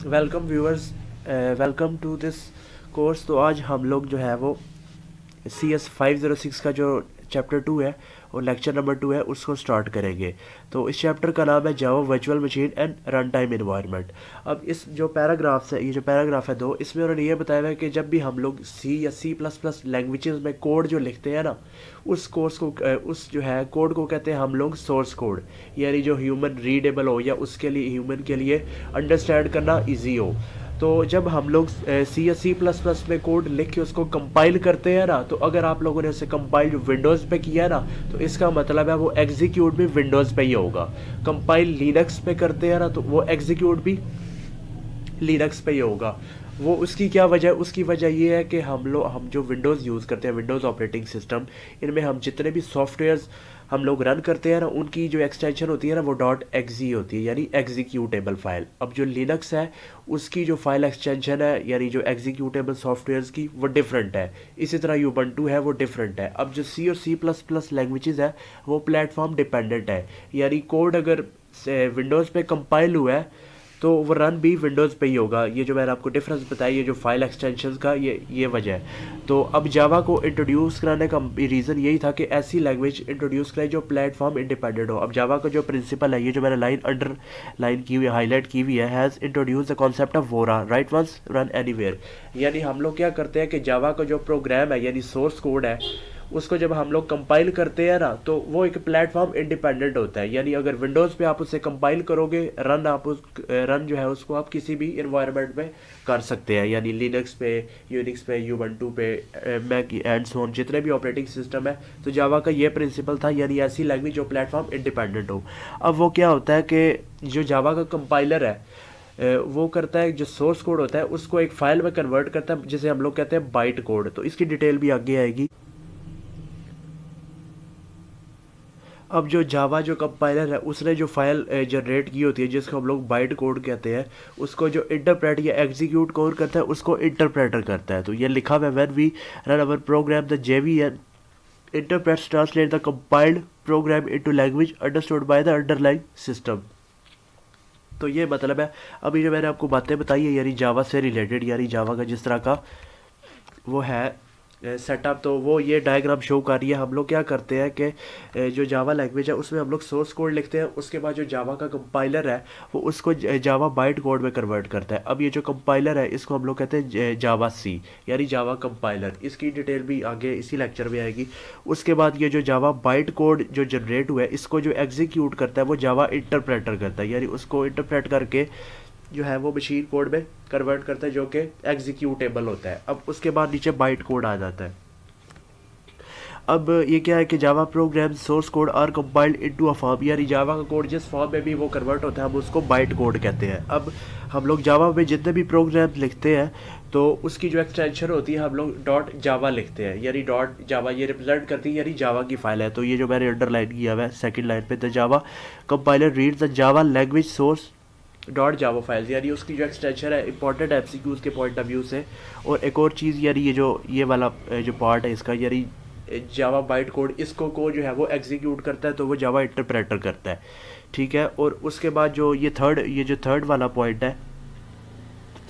Welcome viewers, welcome to this course. तो आज हम लोग जो है वो CS 506 का जो चैप्टर 2 है और लेक्चर नंबर 2 है उसको स्टार्ट करेंगे। तो इस चैप्टर का नाम है जावा virtual machine and run time environment. अब इस जो पैराग्राफ्स है, ये जो पैराग्राफ है दो, इसमें उन्होंने ये बताया है कि जब भी हम लोग C या C++ लैंग्वेजेस में कोड जो लिखते हैं ना, उस कोर्स को उस जो है कोड को कहते हैं हम लोग सोर्स कोड, यानी जो ह्यूमन रीडेबल हो या उसके लिए ह्यूमन के लिए अंडरस्टैंड करना ईजी हो। तो जब हम लोग C या C++ में कोड लिख के उसको कंपाइल करते हैं ना, तो अगर आप लोगों ने उसे कंपाइल विंडोज़ पे किया ना, तो इसका मतलब है वो एग्जीक्यूट भी विंडोज़ पे ही होगा। कंपाइल लिनक्स पे करते हैं ना, तो वो एग्जीक्यूट भी लिनक्स पे ही होगा। वो उसकी क्या वजह है? उसकी वजह ये है कि हम जो विंडोज़ यूज़ करते हैं, विंडोज़ ऑपरेटिंग सिस्टम, इनमें हम जितने भी सॉफ्टवेयर्स हम लोग रन करते हैं ना, उनकी जो एक्सटेंशन होती है ना, वो .exe होती है, यानी एग्जीक्यूटेबल फाइल। अब जो लिनक्स है उसकी जो फाइल एक्सटेंशन है, यानी जो एग्जीक्यूटेबल सॉफ्टवेयर्स की, वो डिफरेंट है। इसी तरह यूबंटू है, वो डिफरेंट है। अब जो C और C++ लैंग्वेजेस है वो प्लेटफॉर्म डिपेंडेंट है, यानी कोड अगर विंडोज़ पे कंपाइल हुआ है तो वो रन भी विंडोज़ पे ही होगा। ये जो मैंने आपको डिफरेंस बताया, ये जो फाइल एक्सटेंशंस का, ये वजह है। तो अब जावा को इंट्रोड्यूस कराने का रीज़न यही था कि ऐसी लैंग्वेज इंट्रोड्यूस कराए जो प्लेटफॉर्म इंडिपेंडेंट हो। अब जावा का जो प्रिंसिपल है, ये जो मैंने लाइन अंडर लाइन की हुई है, हाईलाइट की हुई है, has introduce the concept of वोरा, राइट वंस रन एनीवेयर। यानी हम लोग क्या करते हैं कि जावा का जो प्रोग्राम है, यानी सोर्स कोड है, उसको जब हम लोग कंपाइल करते हैं ना, तो वो एक प्लेटफॉर्म इंडिपेंडेंट होता है। यानी अगर विंडोज़ पे आप उसे कंपाइल करोगे, रन जो है उसको आप किसी भी इन्वायरमेंट में कर सकते हैं, यानी लिनक्स पे, यूनिक्स पे, यूबंटू पे, मैक एंड सो ऑन, जितने भी ऑपरेटिंग सिस्टम है। तो जावा का ये प्रिंसिपल था, यानी ऐसी लैंग्वेज जो प्लेटफॉर्म इंडिपेंडेंट हो। अब वो क्या होता है कि जो जावा का कंपाइलर है, वो करता है, जो सोर्स कोड होता है उसको एक फाइल में कन्वर्ट करता है, जिसे हम लोग कहते हैं बाइट कोड। तो इसकी डिटेल भी आगे आएगी। अब जो जावा जो कंपाइलर है, उसने जो फाइल जनरेट की होती है, जिसको हम लोग बाइट कोड कहते हैं, उसको जो इंटरप्रेट या एग्जीक्यूट कोड करता है, उसको इंटरप्रेटर करता है। तो ये लिखा हुआ है, when we run our program the JVM interprets translate the compiled program into language understood by the underlying system। तो ये मतलब है, अभी जो मैंने आपको बातें बताई है, यानी जावा से रिलेटेड, यानी जावा का जिस तरह का वो है सेटअप, तो वो ये डायग्राम शो कर रही है। हम लोग क्या करते हैं कि जो जावा लैंग्वेज है उसमें हम लोग सोर्स कोड लिखते हैं, उसके बाद जो जावा का कंपाइलर है वो उसको जावा बाइट कोड में कन्वर्ट करता है। अब ये जो कंपाइलर है इसको हम लोग कहते हैं जावा C, यानी जावा कंपाइलर। इसकी डिटेल भी आगे इसी लेक्चर में आएगी। उसके बाद ये जो जावा बाइट कोड जो जनरेट हुआ है, इसको जो एग्जीक्यूट करता है वो जावा इंटरप्रेटर करता है, यानी उसको इंटरप्रेट करके जो है वो मशीन कोड में कन्वर्ट करता है, जो कि एग्जीक्यूटेबल होता है। अब उसके बाद नीचे बाइट कोड आ जाता है। अब ये क्या है कि Java program source code are compiled into a form, यानी जावा का कोड जिस फॉर्म में भी वो कन्वर्ट होता है, हम उसको बाइट कोड कहते हैं। अब हम लोग जावा में जितने भी प्रोग्राम लिखते हैं, तो उसकी जो एक्सटेंशन होती है, हम लोग .java लिखते हैं, यानी .java ये रिप्रेजेंट करती है, यानी जावा की फाइल है। तो ये जो मैंने अंडरलाइन किया हुआ है सेकंड लाइन पे, the Java compiler read the Java language source .java files, यानी उसकी जो एक्सटेंशन है इंपॉर्टेंट MCQs के पॉइंट ऑफ व्यू से। और एक और चीज़, यानी ये वाला जो पार्ट है इसका, यानी जावा बाइट कोड, इसको जो है वो एग्जीक्यूट करता है, तो वो जावा इंटरप्रेटर करता है। ठीक है। और उसके बाद जो थर्ड वाला पॉइंट है,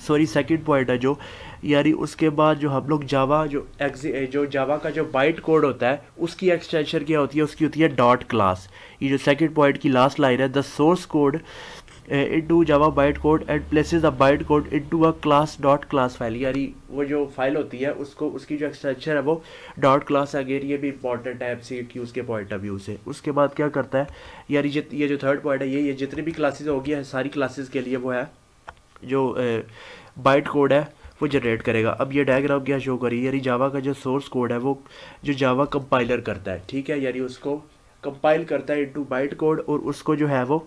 सॉरी सेकंड पॉइंट है जो, यानी उसके बाद जो हम लोग जावा जो जावा का जो बाइट कोड होता है, उसकी एक्सटेंशन क्या होती है? उसकी होती है डॉट क्लास। ये जो सेकंड पॉइंट की लास्ट लाइन है, the source code into java bytecode and places the bytecode into a class file, यानी वो जो फाइल होती है उसको, उसकी जो एक्सटेंशन है वो डॉट क्लास। अगेन ये भी इंपॉर्टेंट है MCQs के पॉइंट ऑफ व्यू से। उसके बाद क्या करता है, यानी ये जो थर्ड पॉइंट है, ये जितनी भी क्लासेस होगी है, सारी क्लासेस के लिए वो है जो बाइट कोड है वो जनरेट करेगा। अब ये डायग्राम क्या शो करी, यानी जावा का जो सोर्स कोड है वो जो जावा कंपाइलर करता है, ठीक है, यानी उसको कंपाइल करता है इनटू बाइट कोड, और उसको जो है वो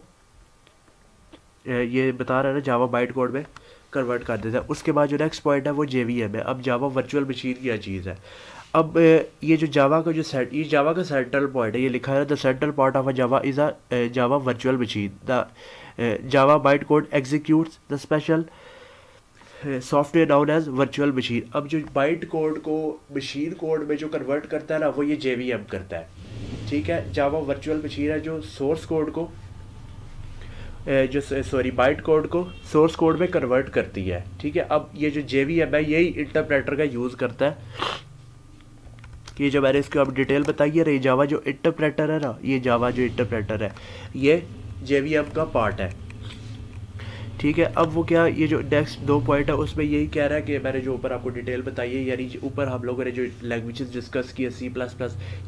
ये बता रहा है ना, जावा बाइट कोड में कन्वर्ट कर देता है। उसके बाद जो नेक्स्ट पॉइंट है वो JVM है। अब जावा वर्चुअल मशीन क्या चीज़ है? अब ये जो जावा का ये जावा का सेंट्रल पॉइंट है, ये लिखा है the central part of a Java is a Java virtual machine, the Java byte code executes the special software known as virtual machine. अब जो बाइट कोड को मशीन कोड में जो कन्वर्ट करता है ना, वो ये JVM करता है। ठीक है। जावा वर्चुअल मशीन है जो सोर्स कोड को जो सॉरी बाइट कोड को सोर्स कोड में कन्वर्ट करती है। ठीक है, अब ये जो JVM है यही इंटरप्रेटर का यूज़ करता है। कि जो मैंने इसको अब डिटेल बताई है, ये जावा जो इंटरप्रेटर है ना, ये जावा जो इंटरप्रेटर है ये JVM का पार्ट है। ठीक है, अब वो क्या, ये जो नेक्स्ट 2 पॉइंट है उसमें यही कह रहा है कि मैंने जो ऊपर आपको डिटेल बताई है, यानी ऊपर हम लोगों ने जो लैंग्वेजेस डिस्कस की है C++,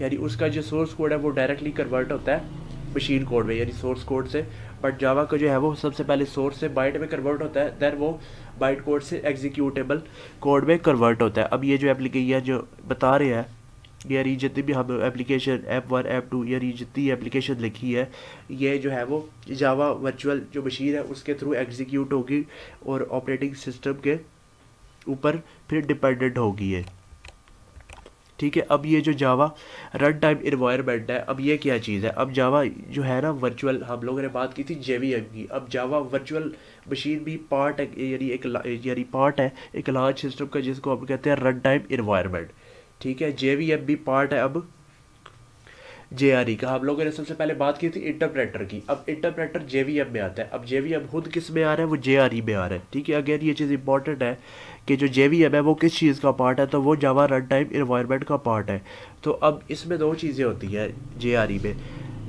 यानी उसका जो सोर्स कोड है वो डायरेक्टली कन्वर्ट होता है मशीन कोड में, यानी सोर्स कोड से। बट जावा का जो है वो सबसे पहले सोर्स से बाइट में कन्वर्ट होता है, देन वो बाइट कोड से एग्जीक्यूटेबल कोड में कन्वर्ट होता है। अब ये जो एप्लीकेशन जो बता रहे हैं, यानी जितनी भी हम एप्लीकेशन F1 F2 यानी जितनी एप्लीकेशन लिखी है, ये जो है वो जावा वर्चुअल जो मशीन है उसके थ्रू एग्जीक्यूट होगी और ऑपरेटिंग सिस्टम के ऊपर फिर डिपेंडेंट होगी ये। ठीक है, अब ये जो जावा रन टाइम इन्वायरमेंट है, अब ये क्या चीज़ है। अब जावा जो है ना वर्चुअल, हम लोगों ने बात की थी JVM की, अब जावा वर्चुअल मशीन भी पार्ट है, यानी पार्ट है एक लार्ज सिस्टम का जिसको हम कहते हैं रन टाइम इन्वायरमेंट। ठीक है, JVM भी पार्ट है अब JRE का। हम लोगों ने सबसे पहले बात की थी इंटरप्रेटर की, अब इंटरप्रेटर JVM में आता है। अब JVM खुद किस में आ रहा है, वो JRE में आ रहा है। ठीक है, अगेन ये चीज़ इंपॉर्टेंट है कि जो JVM है वो किस चीज़ का पार्ट है, तो वो जावा रन टाइम इन्वायरमेंट का पार्ट है। तो अब इसमें 2 चीज़ें होती है JRE में,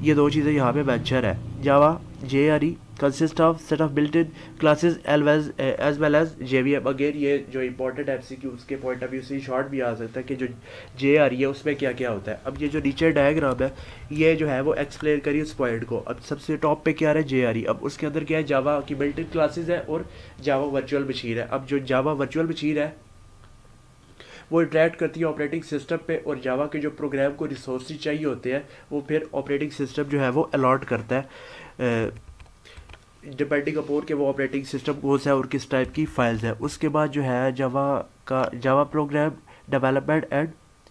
ये 2 चीज़ें यहाँ पे मेंशन है। Java JRE consist of set of built in classes as well as JVM। Again ये जो इंपॉर्टेंट MCQs के पॉइंट ऑफ व्यू से शॉर्ट भी आ सकता है कि जो JRE है उसमें क्या क्या होता है। अब ये जो नीचे डायग्राम है ये जो है वो एक्सप्लेन करिए उस पॉइंट को। अब सबसे टॉप पे क्या है JRE, अब उसके अंदर क्या है, जावा की बिल्ट इन क्लासेस है और जावा वर्चुअल मशीन है। अब जो जावा वर्चुअल मशीन है वो इंटरेक्ट करती है ऑपरेटिंग सिस्टम पे, और जावा के जो प्रोग्राम को रिसोर्सेज चाहिए होते हैं वो फिर ऑपरेटिंग सिस्टम जो है वो अलॉट करता है डिपेंडिंग अपॉन के वो ऑपरेटिंग सिस्टम कौन सा है और किस टाइप की फाइल्स है। उसके बाद जो है Java program development and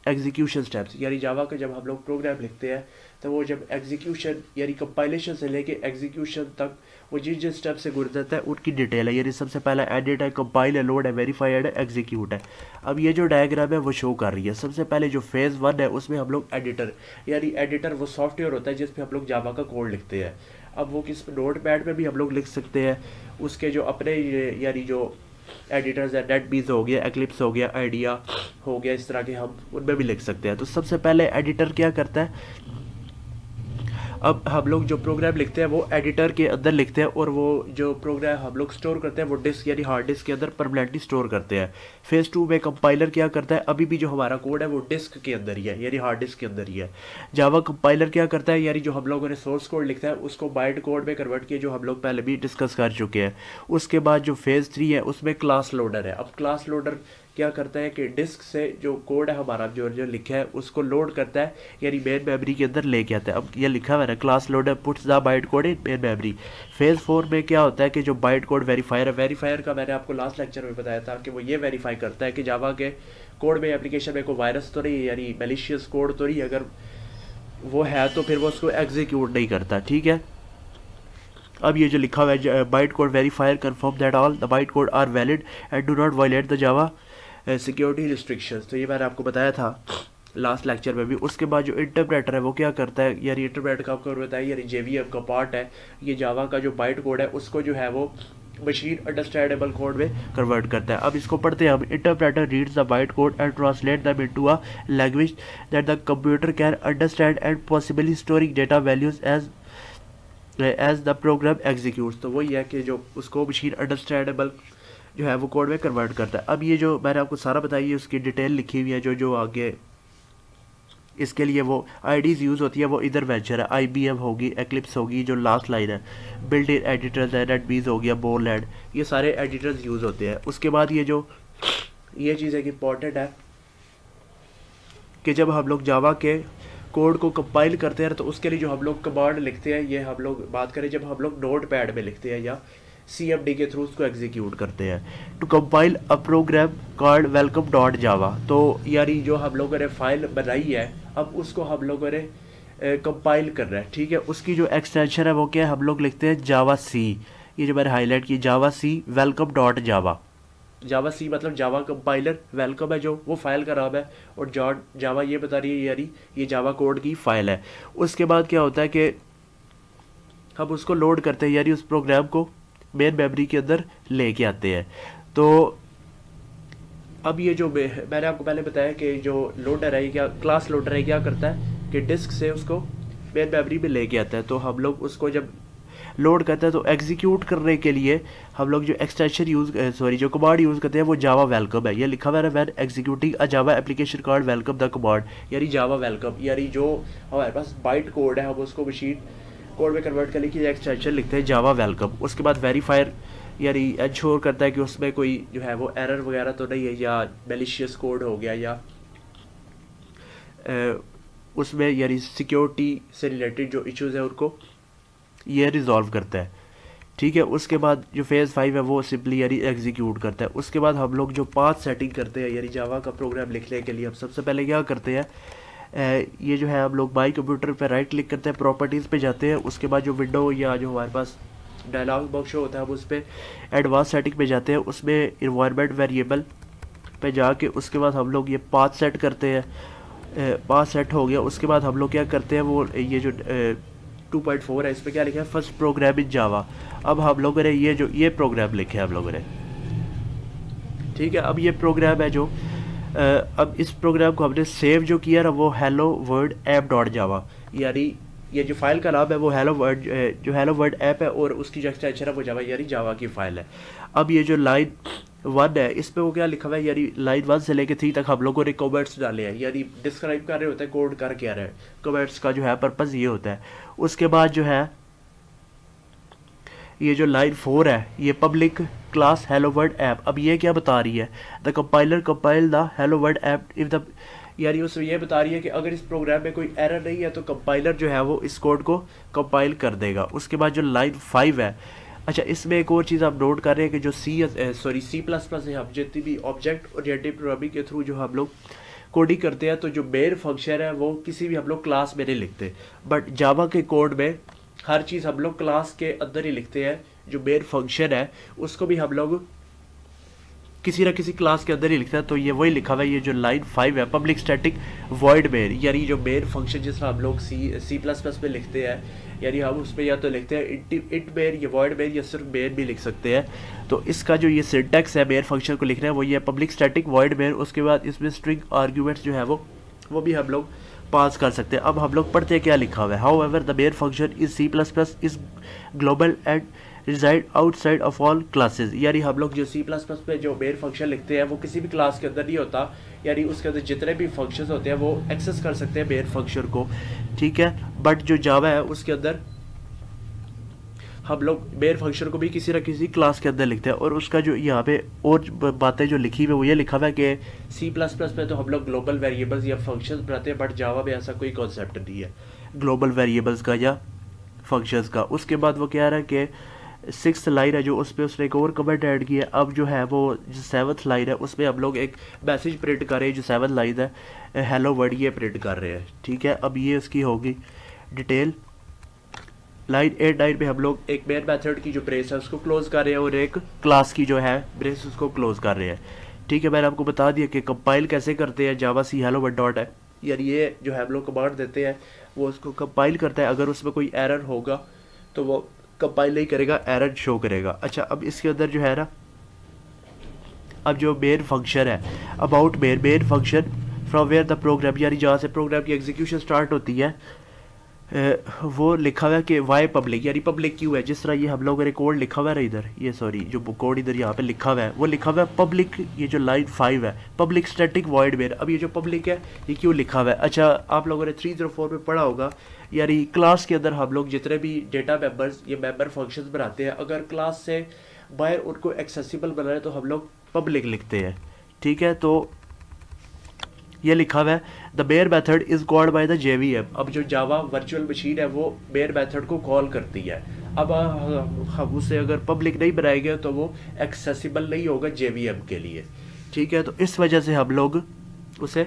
execution steps, यानी जावा का जब हम लोग प्रोग्राम लिखते हैं तो वो जब एग्जीक्यूशन यानी कंपाइलेशन से लेके एग्जीक्यूशन तक वो जिन जिन स्टेप से गुजरता है उनकी डिटेल है। यानी सबसे पहला एडिट है, कंपाइल है, लोड है, वेरीफाइड है, एग्जीक्यूट है। अब ये जो डायग्राम है वो शो कर रही है। सबसे पहले जो फेज़ 1 है उसमें हम लोग एडिटर, यानी एडिटर वो सॉफ्टवेयर होता है जिसपे हम लोग जावा का कोड लिखते हैं। अब वो किस नोटपैड पे भी हम लोग लिख सकते हैं, उसके जो अपने यानी जो एडिटर्स है, नेटबीज हो गया, एक्लिप्स हो गया, आइडिया हो गया, इस तरह के हम उनमें भी लिख सकते हैं। तो सबसे पहले एडिटर क्या करता है, अब हम लोग जो प्रोग्राम लिखते हैं वो एडिटर के अंदर लिखते हैं और वो जो प्रोग्राम हम लोग स्टोर करते हैं वो डिस्क यानी हार्ड डिस्क के अंदर परमानेंटली स्टोर करते हैं। फेज़ 2 में कंपाइलर क्या करता है, अभी भी जो हमारा कोड है वो डिस्क के अंदर ही है, यानी हार्ड डिस्क के अंदर ही है। जावा कंपाइलर क्या करता है, यानी जो हम लोगों ने सोर्स कोड लिखता है उसको बाइट कोड में कन्वर्ट किया, जो हम लोग पहले भी डिस्कस कर चुके हैं। उसके बाद जो फेज़ 3 है उसमें क्लास लोडर है। अब क्लास लोडर क्या करता है कि डिस्क से जो कोड है हमारा जो लिखा है उसको लोड करता है, यानी मेन मेमोरी के अंदर लेके आता है। अब ये लिखा हुआ है class loader puts the byte code in main memory. Phase 4 में क्या होता है कि जो बाइट कोड वेरीफायर है, वेरीफायर का मैंने आपको लास्ट लेक्चर में बताया था कि वो ये वेरीफाई करता है कि जावा के कोड में एप्लीकेशन में कोई वायरस तो नहीं, यानी मैलिशियस कोड तो नहीं, अगर वो है तो फिर वो उसको एग्जीक्यूट नहीं करता। ठीक है, अब ये जो लिखा हुआ है byte code verifier confirm that all the byte code are valid and do not violate the Java security restrictions, तो ये मैंने आपको बताया था लास्ट लेक्चर में भी। उसके बाद जो इंटरप्रेटर है वो क्या करता है, यानी इंटरप्रेटर का आपको बताया, यानी JVM का पार्ट है, ये जावा का जो बाइट कोड है उसको जो है वो मशीन अंडरस्टैंडेबल कोड में कन्वर्ट करता है। अब इसको पढ़ते हैं हम। Interpreter reads the byte code and translate them into a language that the computer can understand and possibly storing data values as the program executes. तो वही है कि जो उसको मशीन अंडरस्टैंडेबल जो है वो कोड में कन्वर्ट करता है। अब ये जो मैंने आपको सारा बताई है उसकी डिटेल लिखी हुई है, जो आगे इसके लिए वो आईडीज़ यूज़ होती है वो इधर वेंचर है, IBM होगी, एक्लिप्स होगी, जो लास्ट लाइन है बिल्ट इन एडिटर्स है, नेटबीज हो गया, बोरलैंड, ये सारे एडिटर्स यूज़ होते हैं। उसके बाद ये चीज़ एक इम्पॉर्टेंट है कि जब हम लोग जावा के कोड को कंपाइल करते हैं तो उसके लिए जो हम लोग कमांड लिखते हैं, ये हम लोग बात करें जब हम लोग नोटपैड में लिखते हैं या CMD के थ्रू उसको एग्जीक्यूट करते हैं। To compile a program called welcome dot Java, तो यानी जो हम लोगों ने फाइल बनाई है अब उसको हम लोगों ने कंपाइल करना है। ठीक है, उसकी जो एक्सटेंशन है वो क्या है, हम लोग लिखते हैं जावा सी, ये जो मैंने हाईलाइट की जावा सी वेलकम डॉट जावा। जावा सी मतलब जावा कंपाइलर, वेलकम है जो वो फाइल का नाम है, और जावा ये बता रही है यानी ये जावा कोड की फाइल है। उसके बाद क्या होता है कि हम उसको लोड करते हैं, यानी उस प्रोग्राम को मेन मेमोरी के अंदर लेके आते हैं। तो अब ये जो मैंने आपको पहले बताया कि जो लोडर है, क्या क्लास लोडर है, क्या करता है कि डिस्क से उसको मेन मेमोरी में लेके आता है। तो हम लोग उसको जब लोड करते हैं तो एग्जीक्यूट करने के लिए हम लोग जो एक्सटेंशन जो कमांड यूज़ करते हैं वो जावा वेलकम है। ये लिखा हुआ है when executing a Java application called welcome the command, यानी जावा वेलकम, यानी जो हमारे पास बाइट कोड है हम उसको मशीन कोड में कन्वर्ट करने की एक्सटेंशन लिखते हैं जावा वेलकम। उसके बाद वेरीफायर यानी इंश्योर करता है कि उसमें कोई जो है वो एरर वगैरह तो नहीं है, या मेलिशियस कोड हो गया, या उसमें यानी सिक्योरिटी से रिलेटेड जो इश्यूज़ है उनको ये रिजॉल्व करता है। ठीक है, उसके बाद जो फेज़ 5 है वो सिंपली यानी एग्जीक्यूट करता है। उसके बाद हम लोग जो पाथ सेटिंग करते हैं, यानी जावा का प्रोग्राम लिखने के लिए हम सबसे पहले क्या करते हैं, ये जो है हम लोग माई कंप्यूटर पे राइट क्लिक करते हैं, प्रॉपर्टीज़ पे जाते हैं। उसके बाद जो विंडो या जो हमारे पास डायलॉग बॉक्स होता है हम उस पर एडवांस सेटिंग पे जाते हैं, उसमें इन्वायरमेंट वेरिएबल पे जाके उसके बाद हम लोग ये पाथ सेट करते हैं। पाथ सेट हो गया, उसके बाद हम लोग क्या करते हैं, वो ये जो 2.4 है इस पर क्या लिखा है, फर्स्ट प्रोग्राम इन जावा। अब हम लोगों ने ये प्रोग्राम लिखे हैं हम लोगों ने। ठीक है, अब ये प्रोग्राम है जो अब इस प्रोग्राम को हमने सेव जो किया ना वो हेलो वर्ड ऐप डॉट जावा, यानी ये जो फाइल का नाम है वो हेलो वर्ड ऐप है और उसकी जो एक्सटेंशन है वो जावा यानी जावा की फाइल है। अब ये जो लाइन 1 है इस पे वो क्या लिखा हुआ है, यानी लाइन 1 से लेके 3 तक हम लोगों ने कमेंट्स डाले हैं, यानी डिस्क्राइब कर रहे होते हैं कोड कर क्या रहे हैं। कमेंट्स का जो है पर्पज़ ये होता है। उसके बाद जो है ये जो लाइन 4 है ये public class hello word app, अब ये क्या बता रही है, the compiler compile the hello word app if the, यानी उसमें ये बता रही है कि अगर इस प्रोग्राम में कोई एरर नहीं है तो कंपाइलर जो है वो इस कोड को कंपाइल कर देगा। उसके बाद जो लाइन 5 है, अच्छा इसमें एक और चीज़ आप नोट कर रहे हैं कि जो C++ है, हम जितनी भी ऑब्जेक्ट ओरिएंटेड प्रोग्रामिंग के थ्रू जो हम लोग कोडिंग करते हैं तो जो मेन फंक्शन है वो किसी भी हम लोग क्लास में नहीं लिखते, बट जावा के कोड में हर चीज़ हम लोग क्लास के अंदर ही लिखते हैं। जो मेन फंक्शन है उसको भी हम लोग किसी ना किसी क्लास के अंदर ही लिखता है। तो ये वही लिखा हुआ है, ये जो लाइन 5 है पब्लिक स्टैटिक वॉइड मेन, यानी जो मेन फंक्शन जिसमें हम लोग C++ में लिखते हैं, यानी हम उसमें या तो लिखते हैं इंट मेन या वॉइड मेन या सिर्फ मेन भी लिख सकते हैं। तो इसका जो ये सिंटैक्स है मेन फंक्शन को लिखना है वो ये पब्लिक स्टैटिक वॉइड मेन। उसके बाद इसमें स्ट्रिंग आर्ग्यूमेंट्स जो है वो भी हम लोग पास कर सकते हैं। अब हम लोग पढ़ते हैं क्या लिखा हुआ है, however the main function is C++ is global and reside outside of all classes, यानी हम लोग जो C++ पे जो मेन फंक्शन लिखते हैं वो किसी भी क्लास के अंदर नहीं होता, यानी उसके अंदर जितने भी फंक्शंस होते हैं वो एक्सेस कर सकते हैं मेन फंक्शन को। ठीक है, बट जो जावा है उसके अंदर हम लोग मेन फंक्शन को भी किसी न किसी क्लास के अंदर लिखते हैं। और उसका जो यहाँ पे और बातें जो लिखी हुई है वो ये लिखा हुआ है कि C++ में तो हम लोग ग्लोबल वेरिएबल्स या फंक्शंस बनाते हैं, बट जावा में ऐसा कोई कॉन्सेप्ट नहीं है ग्लोबल वेरिएबल्स का या फंक्शंस का। उसके बाद वो कह रहा है कि 6th लाइन है जो उस पर उसने एक और कमेंट ऐड किया। अब जो है वो जो 7th लाइन है उसमें हम लोग एक मैसेज प्रिंट कर रहे हैं, जो 7th लाइन है हेलो वर्ड ये प्रिंट कर रहे हैं। ठीक है, अब ये उसकी होगी डिटेल। लाइन 8-9 पे हम लोग एक मेन मेथड की जो ब्रेस है उसको क्लोज कर रहे हैं और एक क्लास की जो है ब्रेस उसको क्लोज कर रहे हैं। ठीक है, मैंने आपको बता दिया कि कंपाइल कैसे करते हैं जावा सी हेलो वर्ड डॉट है, यानी ये जो है हम लोग कमांड देते हैं वो उसको कंपाइल करता है। अगर उसमें कोई एरर होगा तो वो कंपाइल नहीं करेगा, एरर शो करेगा। अच्छा, अब इसके अंदर जो है ना, अब जो मेन फंक्शन है about main function from where the program, यानी जहाँ से प्रोग्राम की एग्जीक्यूशन स्टार्ट होती है वो लिखा हुआ है कि वाई पब्लिक, यानी पब्लिक क्यों है। जिस तरह ये हम लोगों ने कोड लिखा हुआ है इधर, ये सॉरी जो कोड इधर यहाँ पे लिखा हुआ है वो लिखा हुआ है पब्लिक, ये जो लाइन 5 है पब्लिक स्टैटिक वॉइड मेन। अब ये जो पब्लिक है ये क्यों लिखा हुआ है, अच्छा आप लोगों ने 304 में पढ़ा होगा, यानी क्लास के अंदर हम लोग जितने भी डेटा मेंबर्स ये मेंबर फंक्शंस बनाते हैं, अगर क्लास से बाहर उनको एक्सेसिबल बनाए तो हम लोग पब्लिक लिखते हैं। ठीक है, तो ये लिखा हुआ है the bare method is called by the JVM। अब जो जावा वर्चुअल मशीन है वो बेयर मेथड को कॉल करती है। अब हम उसे अगर पब्लिक नहीं बनाएंगे तो वो एक्सेसिबल नहीं होगा JVM के लिए। ठीक है, तो इस वजह से हम लोग उसे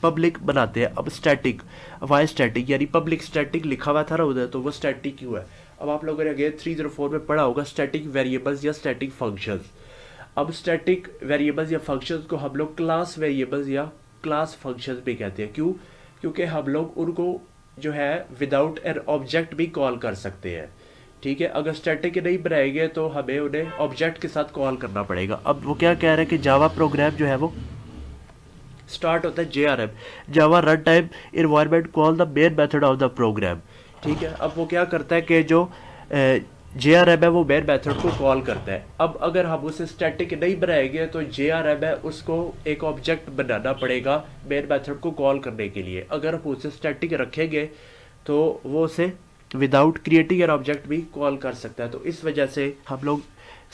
पब्लिक बनाते हैं। अब स्टैटिक, वाई स्टैटिक, यानी पब्लिक स्टैटिक लिखा हुआ था ना उधर, तो वो स्टैटिक क्यों है। अब आप लोगों ने अगेन 304 में पढ़ा होगा स्टैटिक वेरिएबल्स या स्टैटिक फंक्शंस। अब स्टैटिक वेरिएबल्स या फंक्शंस को हम लोग क्लास वेरिएबल्स या क्लास फंक्शंस भी कहते हैं। क्यों, क्योंकि हम लोग उनको जो है विदाउट एन ऑब्जेक्ट भी कॉल कर सकते हैं। ठीक है। अगर स्टैटिक नहीं बनाएंगे तो हमें उन्हें ऑब्जेक्ट के साथ कॉल करना पड़ेगा। अब वो क्या कह रहे हैं कि जावा प्रोग्राम जो है वो स्टार्ट होता है JRM, Java run time environment call the main method of the program. ठीक है। अब वो क्या करता है कि जो JRM है वो मेन मेथड को कॉल करता है। अब अगर हम उसे स्टैटिक नहीं बनाएंगे तो JRM है उसको एक ऑब्जेक्ट बनाना पड़ेगा मेन मेथड को कॉल करने के लिए। अगर हम उसे स्टैटिक रखेंगे तो वो उसे विदाउट क्रिएटिंग एन ऑब्जेक्ट भी कॉल कर सकता है। तो इस वजह से हम लोग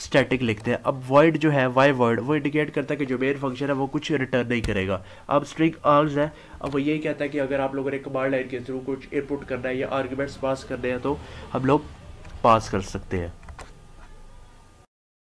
स्टैटिक लिखते हैं। अब वॉइड जो है वाई वर्ड वो इंडिकेट करता है कि जो मेन फंक्शन है वो कुछ रिटर्न नहीं करेगा। अब स्ट्रिंग आर्ग्स है, अब वो यही कहता है कि अगर आप लोगों ने कमांड लाइन के थ्रू कुछ इनपुट करना है या आर्ग्यूमेंट्स पास करने हैं तो हम लोग पास कर सकते हैं।